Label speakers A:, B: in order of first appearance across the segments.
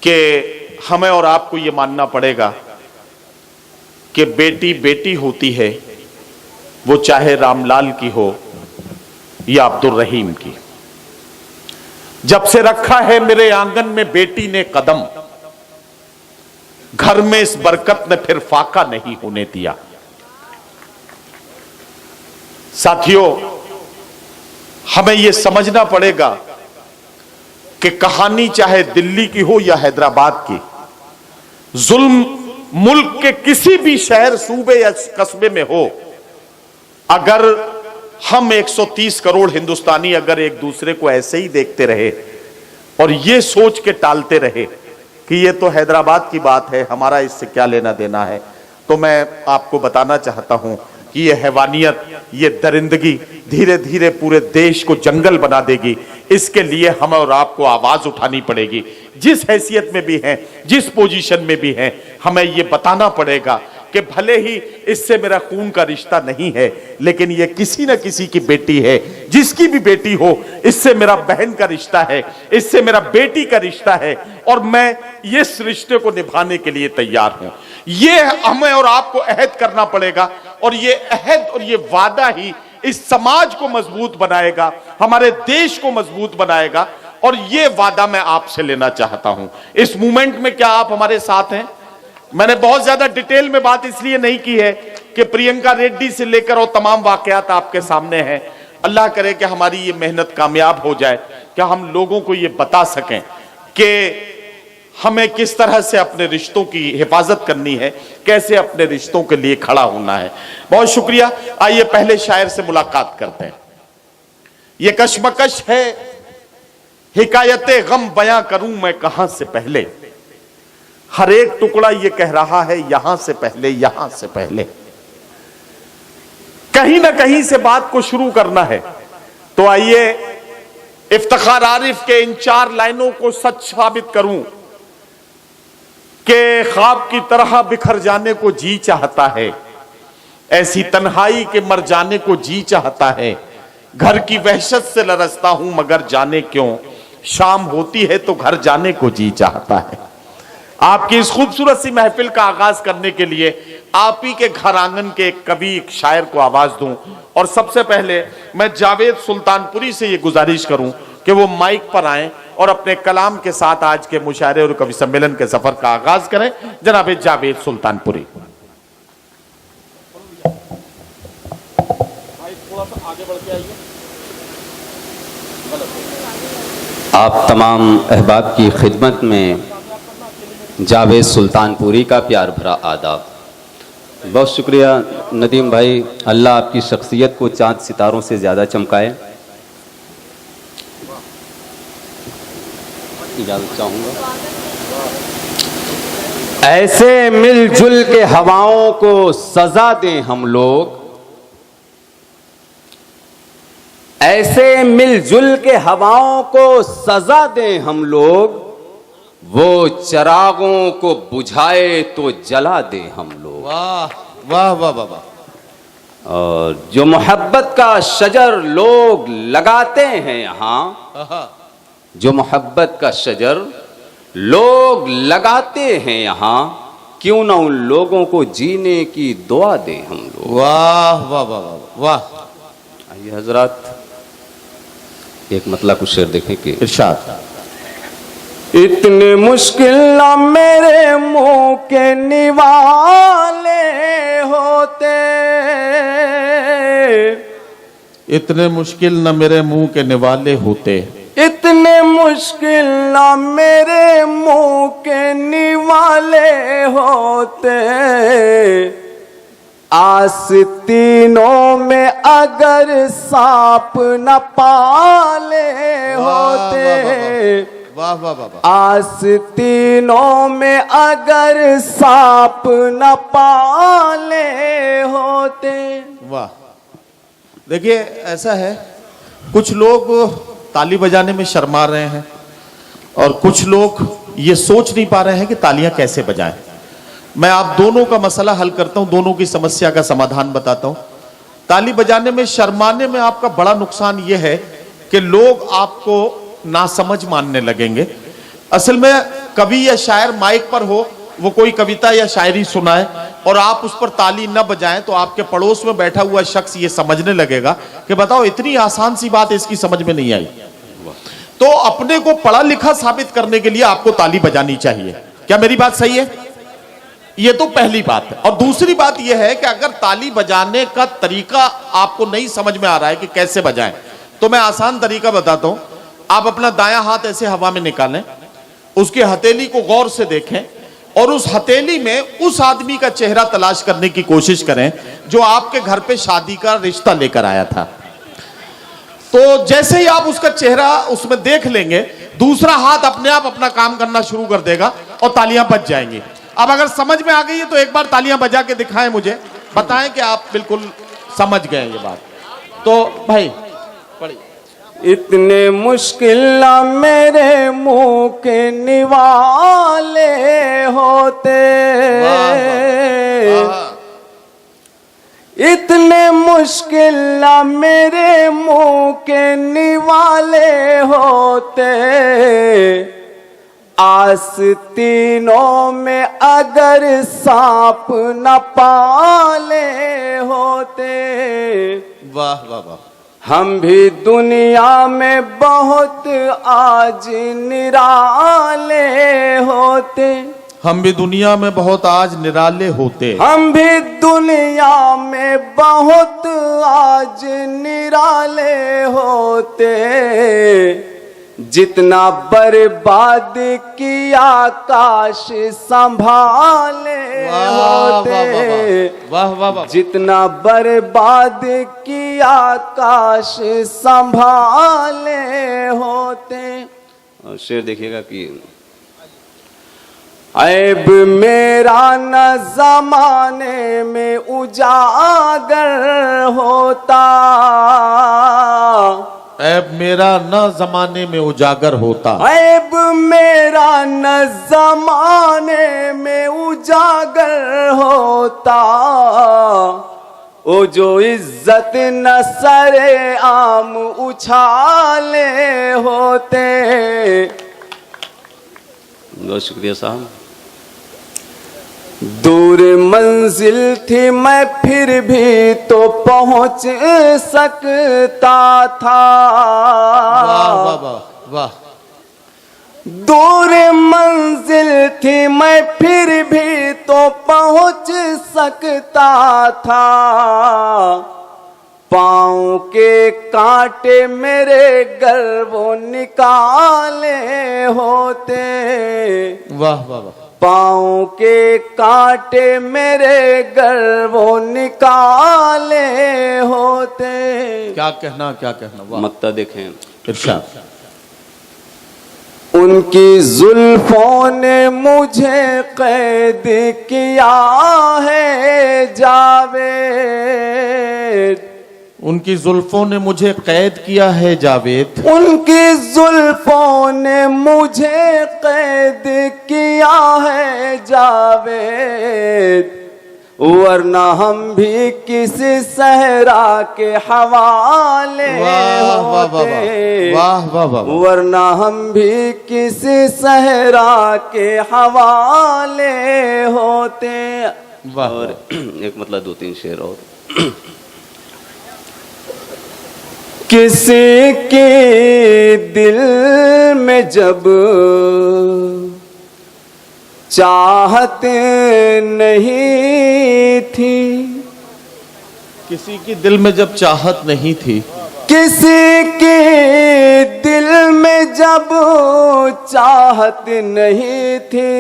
A: कि हमें और आपको ये मानना पड़ेगा कि बेटी बेटी होती है, वो चाहे रामलाल की हो या अब्दुल रहीम की। जब से रखा है मेरे आंगन में बेटी ने कदम, घर में इस बरकत ने फिर फाका नहीं होने दिया। साथियों, हमें यह समझना पड़ेगा कि कहानी चाहे दिल्ली की हो या हैदराबाद की, जुल्म मुल्क के किसी भी शहर, सूबे या कस्बे में हो, अगर हम 130 करोड़ हिंदुस्तानी अगर एक दूसरे को ऐसे ही देखते रहे और ये सोच के टालते रहे कि ये तो हैदराबाद की बात है, हमारा इससे क्या लेना देना है, तो मैं आपको बताना चाहता हूं कि ये हैवानियत, ये दरिंदगी धीरे धीरे पूरे देश को जंगल बना देगी। इसके लिए हमें और आपको आवाज उठानी पड़ेगी। जिस हैसियत में भी हैं, जिस पोजीशन में भी हैं, हमें ये बताना पड़ेगा कि भले ही इससे मेरा खून का रिश्ता नहीं है, लेकिन ये किसी न किसी की बेटी है। जिसकी भी बेटी हो, इससे मेरा बहन का रिश्ता है, इससे मेरा बेटी का रिश्ता है, और मैं इस रिश्ते को निभाने के लिए तैयार हूं। ये हमें और आपको अहद करना पड़ेगा, और ये अहद और ये वादा ही इस समाज को मजबूत बनाएगा, हमारे देश को मजबूत बनाएगा। और ये वादा मैं आपसे लेना चाहता हूं। इस मूवमेंट में क्या आप हमारे साथ हैं? मैंने बहुत ज्यादा डिटेल में बात इसलिए नहीं की है कि प्रियंका रेड्डी से लेकर और तमाम वाकयात आपके सामने हैं। अल्लाह करे कि हमारी ये मेहनत कामयाब हो जाए, क्या हम लोगों को ये बता सकें कि हमें किस तरह से अपने रिश्तों की हिफाजत करनी है, कैसे अपने रिश्तों के लिए खड़ा होना है। बहुत शुक्रिया। आइए पहले शायर से मुलाकात करते हैं। ये कशमकश है, हिकायते गम बयां करूं मैं कहां से पहले, हर एक टुकड़ा ये कह रहा है यहां से पहले, यहां से पहले। कहीं ना कहीं से बात को शुरू करना है, तो आइए इफ्तिखार आरिफ के इन 4 लाइनों को सच साबित करूं कि ख्वाब की तरह बिखर जाने को जी चाहता है, ऐसी तन्हाई के मर जाने को जी चाहता है। घर की वहशत से लरसता हूं मगर जाने क्यों, शाम होती है तो घर जाने को जी चाहता है। आपकी इस खूबसूरत सी महफिल का आगाज करने के लिए आप ही के घर आंगन के एक कवि, एक शायर को आवाज दूं। और सबसे पहले मैं जावेद सुल्तानपुरी से ये गुजारिश करूं कि वो माइक पर आएं और अपने कलाम के साथ आज के मुशायरे और कवि सम्मेलन के सफर का आगाज करें। जनाब जावेद सुल्तानपुरी।
B: आप तमाम अहबाब की खिदमत में जावेद सुल्तानपुरी का प्यार भरा आदाब। बहुत शुक्रिया नदीम भाई, अल्लाह आपकी शख्सियत को चांद सितारों से ज़्यादा चमकाए। इजाज़त चाहूँगा। ऐसे मिलजुल के हवाओं को सजा दें हम लोग, ऐसे मिलजुल के हवाओं को सजा दें हम लोग, वो चरागों को बुझाए तो जला दे हम लोग।
C: वाह वाह वाह वाह वाह।
B: और जो मोहब्बत का शजर लोग लगाते हैं यहाँ, जो मोहब्बत का शजर लोग लगाते हैं यहाँ, क्यों ना उन लोगों को जीने की दुआ दे हम लोग।
C: वाह वाह वाह वाह वाह।
B: आइए हजरात, एक मतलब कुछ शेर देखें कि
C: इरशाद।
B: इतने मुश्किल ना मेरे मुंह के निवाले होते,
C: इतने मुश्किल न मेरे मुंह के निवाले होते,
B: इतने मुश्किल ना मेरे मुंह के निवाले होते, आस्तीनों में अगर सांप न पाले होते,
C: वाह वाह वाह वाह।
B: आस्तीनों में अगर सांप न पाले होते।
C: वाह। देखिए ऐसा है, कुछ लोग ताली बजाने में शर्मा रहे हैं और कुछ लोग ये सोच नहीं पा रहे हैं कि तालियां कैसे बजाएं। मैं आप दोनों का मसला हल करता हूं, दोनों की समस्या का समाधान बताता हूं। ताली बजाने में शर्माने में आपका बड़ा नुकसान यह है कि लोग आपको नासमझ मानने लगेंगे। असल में कवि या शायर माइक पर हो, वो कोई कविता या शायरी सुनाए और आप उस पर ताली न बजाएं तो आपके पड़ोस में बैठा हुआ शख्स ये समझने लगेगा कि बताओ इतनी आसान सी बात इसकी समझ में नहीं आई। तो अपने को पढ़ा लिखा साबित करने के लिए आपको ताली बजानी चाहिए। क्या मेरी बात सही है? ये तो पहली बात है। और दूसरी बात यह है कि अगर ताली बजाने का तरीका आपको नहीं समझ में आ रहा है कि कैसे बजाएं, तो मैं आसान तरीका बताता हूं। आप अपना दायां हाथ ऐसे हवा में निकालें, उसकी हथेली को गौर से देखें और उस हथेली में उस आदमी का चेहरा तलाश करने की कोशिश करें जो आपके घर पे शादी का रिश्ता लेकर आया था। तो जैसे ही आप उसका चेहरा उसमें देख लेंगे, दूसरा हाथ अपने आप अपना काम करना शुरू कर देगा और तालियां बज जाएंगी। अब अगर समझ में आ गई है तो एक बार तालियां बजा के दिखाएं, मुझे बताएं कि आप बिल्कुल समझ गए ये बात। तो भाई पढ़िए।
B: इतने मुश्किल ना मेरे मुंह के निवाले होते, इतने मुश्किल ना मेरे मुंह के निवाले होते, आस्तीनों में अगर सांप न पाले होते।
C: वाह वाह वाह।
B: हम भी दुनिया में बहुत आज निराले होते,
C: हम भी दुनिया में बहुत आज निराले होते,
B: हम भी दुनिया में बहुत आज निराले होते, जितना बर्बाद किया काश संभाले होते,
C: वाह वाह वाह।
B: जितना बर्बाद किया काश संभाले होते। और शेर देखिएगा कि ऐब मेरा न जमाने में उजागर होता,
C: ऐब मेरा न जमाने में उजागर होता,
B: ऐब मेरा न जमाने में उजागर होता, ओ जो इज्जत न सरे आम उछाले होते। बहुत शुक्रिया साहब। दूर मंजिल थी मैं फिर भी तो पहुंच सकता था,
C: वाह वाह वाह वाह।
B: दूर मंजिल थी मैं फिर भी तो पहुंच सकता था, पाँव के कांटे मेरे गर्वों निकाले होते,
C: वाह वाह वाह।
B: पाँव के कांटे मेरे गर्वों निकाले होते।
C: क्या कहना क्या कहना, वाह।
B: मक्ता देखें।
C: इरशाद।
B: उनकी जुल्फों ने मुझे कैद किया है जावेद,
C: उनकी जुल्फों ने मुझे कैद किया है जावेद,
B: उनकी जुल्फों ने मुझे कैद किया है जावेद, वरना हम भी किसी सहरा के हवाले होते,
C: वाह वाह वाह।
B: वरना हम भी किसी सहरा के हवाले होते। और एक मतलब दो तीन शेर और। किसी के दिल में जब चाहत नहीं थी,
C: किसी के दिल में जब चाहत नहीं थी,
B: किसी के दिल में जब चाहत नहीं थी,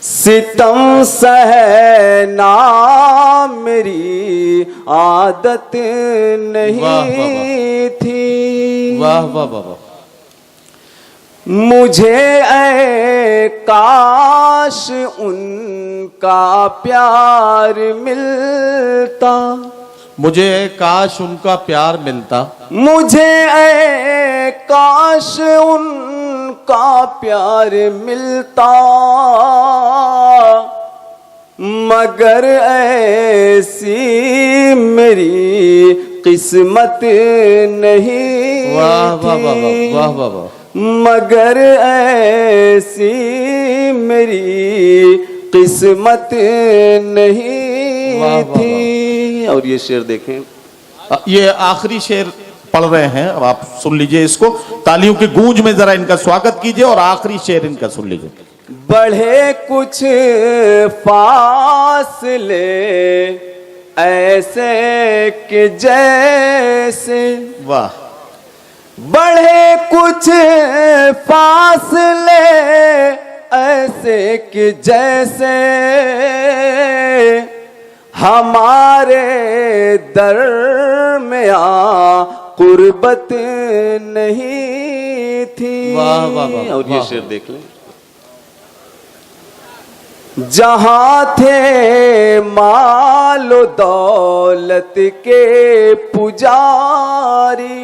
B: सितम सहना मेरी आदत नहीं थी।
C: वाह वाह वाह वाह।
B: मुझे ऐ काश उनका प्यार मिलता,
C: मुझे काश उनका प्यार मिलता,
B: मुझे ऐ काश उनका प्यार मिलता, मगर ऐसी मेरी किस्मत नहीं
C: वाह वाह वाह
B: थी,
C: वाह वाह वाह।
B: मगर ऐसी मेरी किस्मत नहीं
C: वाह, वाह,
B: थी। और ये शेर देखें,
C: ये आखिरी शेर पढ़ रहे हैं, अब आप सुन लीजिए इसको, तालियों की गूंज में जरा इनका स्वागत कीजिए और आखिरी शेर इनका सुन लीजिए।
B: बढ़े कुछ फासले ऐसे कि जैसे,
C: वाह,
B: बढ़े कुछ फासले ऐसे कि जैसे हमारे दरमियां कुर्बत नहीं थी।
C: वाह, वाह, वाह,
B: और ये
C: वाह।
B: शेर देख लें, जहां थे मालो दौलत के पुजारी,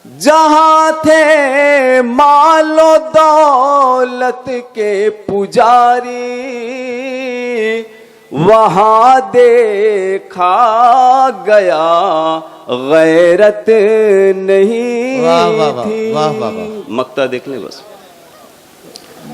B: जहां थे मालो दौलत के पुजारी, वहां देखा गया गैरत नहीं
C: वाह, वाह, वाह,
B: थी।
C: वाह, वाह, वाह।
B: मक्ता देख ले बस।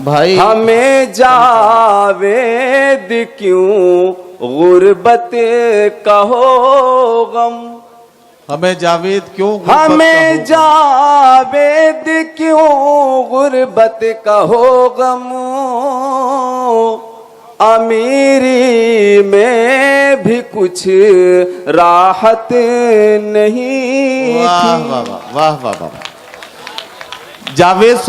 C: भाई
B: हमें जावेद क्यों गुर्बत का हो गम,
C: हमें जावेद क्यों गुर्बत का
B: हमें
C: हो?
B: जावेद क्यों गुर्बत का हो गम, अमीरी में भी कुछ राहत नहीं
C: वाह
B: थी।
C: वाह वाह वाह वाह वाह। जावेद